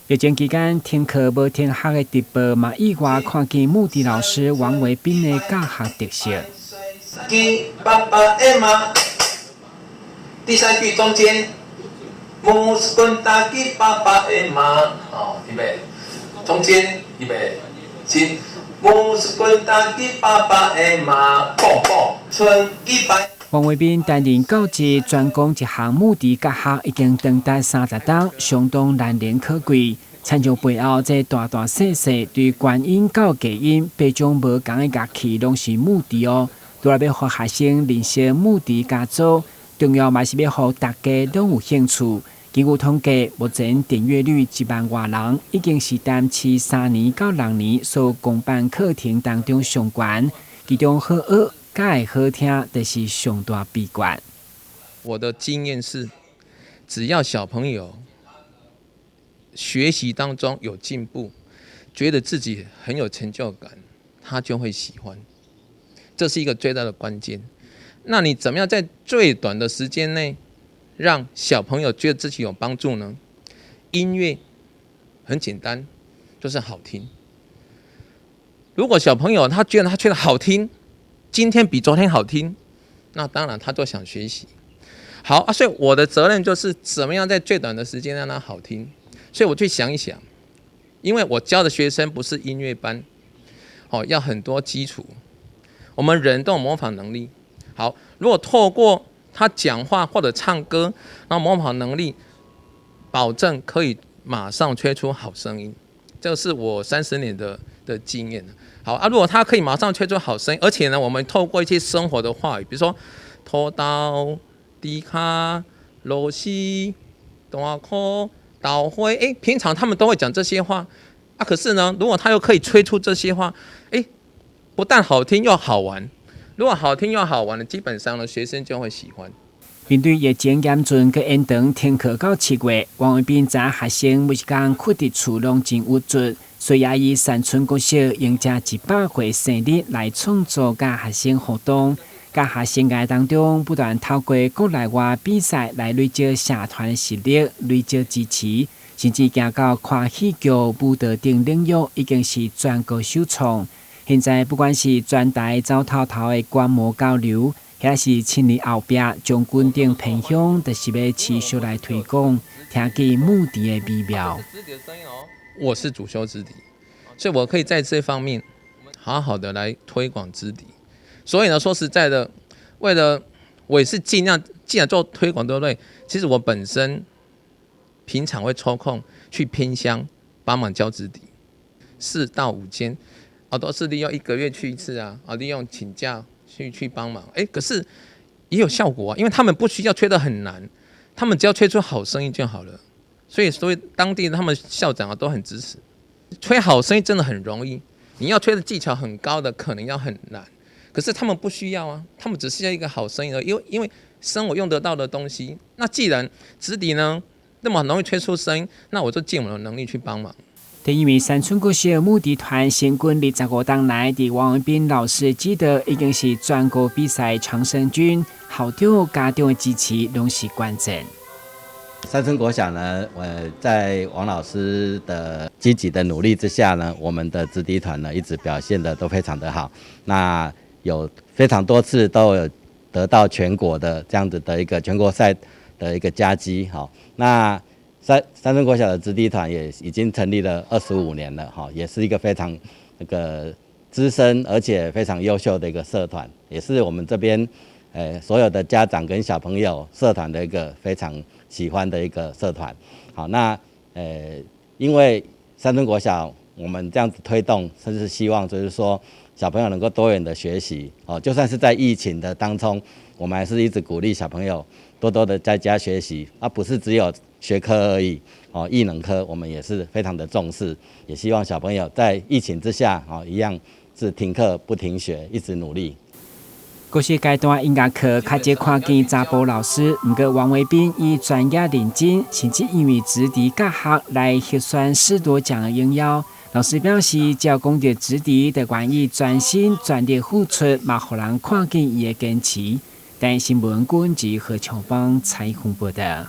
疫情期间，听课无停学的直播嘛，意外看见木地老师王维斌的教学特色。爸爸的妈，第三句中间，木是滚打给爸爸的妈，预备，中间预备，起，木是滚打给爸爸的妈，蹦蹦，春100。王维斌担任教职，专攻一项木地教学已经长达30年，相当难能可贵。参照背后这大大细细，对观音到隔音，各种无同的乐器拢是木地哦。除了要让学生认识木地家族，重要嘛是要让大家拢有兴趣。根据统计，目前订阅率1万外人，已经是淡市3年到6年所公办课程当中上悬，其中好学。该好听，就是上大闭关。我的经验是，只要小朋友学习当中有进步，觉得自己很有成就感，他就会喜欢。这是一个最大的关键。那你怎么样在最短的时间内，让小朋友觉得自己有帮助呢？音乐很简单，就是好听。如果小朋友他觉得好听，今天比昨天好听，那当然他就想学习。好啊，所以我的责任就是怎么样在最短的时间让它好听。所以我去想一想，因为我教的学生不是音乐班，要很多基础。我们人都有模仿能力。好，如果透过他讲话或者唱歌，然后模仿能力，保证可以马上吹出好声音。这是我30年的经验。好啊，如果他可以马上吹出好声音，而且呢，我们透过一些生活的话语，比如说拖刀、低卡、螺西、大箍、倒灰，平常他们都会讲这些话啊。可是呢，如果他又可以吹出这些话，不但好听又好玩。如果好听又好玩的，基本上呢，学生就会喜欢。面对疫情严峻，佮延长停课到7月，王维斌知学生每一天困伫厝拢真有助，所以也以山村国小迎接100岁生日来创作甲学生活动。甲学生涯当中，不断透过国内外比赛来累积社团的实力，累积支持，甚至行到看戏剧、舞蹈等领域，已经是全国首创。现在不管是全台走透透的观摩交流，还是亲历后壁将军等偏乡，就是要持续来推广，听见木地的美妙。我是主修直笛，所以我可以在这方面好好的来推广直笛。所以呢，说实在的，为了我也是尽量，既然做推广，对不对？其实我本身平常会抽空去偏乡帮忙教直笛，4到5间，都是利用1个月去一次啊，利用请假去帮忙。可是也有效果啊，因为他们不需要吹得很难，他们只要吹出好声音就好了。所以当地的他们校长都很支持。吹好声音真的很容易，你要吹的技巧很高的，可能要很难。可是他们不需要啊，他们只需要一个好声音而已，因为生活用得到的东西。那既然直笛呢那么容易吹出声音，那我就尽我的能力去帮忙。第一位山村国小木笛团成军25年来，伫王维斌老师指导，已经是全国比赛常胜军，校长家长的支持拢是关键。山村国小呢，在王老师的积极的努力之下呢，我们的直笛团呢一直表现的都非常的好。那有非常多次都有得到全国的这样子的一个全国赛的一个佳绩。好，那山村国小的直笛团也已经成立了25年了，也是一个非常那个资深而且非常优秀的一个社团，也是我们这边所有的家长跟小朋友社团的一个非常喜欢的一个社团。好，那因为山村国小我们这样子推动，甚至希望就是说小朋友能够多元的学习，就算是在疫情的当中，我们还是一直鼓励小朋友多多的在家学习，不是只有学科而已，艺能科我们也是非常的重视，也希望小朋友在疫情之下，一样是停课不停学，一直努力。国小阶段音乐课较少看见查甫老师，不过王维斌以专业认真，甚至因为直笛教学来核选10多奖的荣耀。老师表示，只要讲到直笛，就愿意专心全力付出，嘛，互人看见伊的坚持。但新闻军及何强邦采访报道。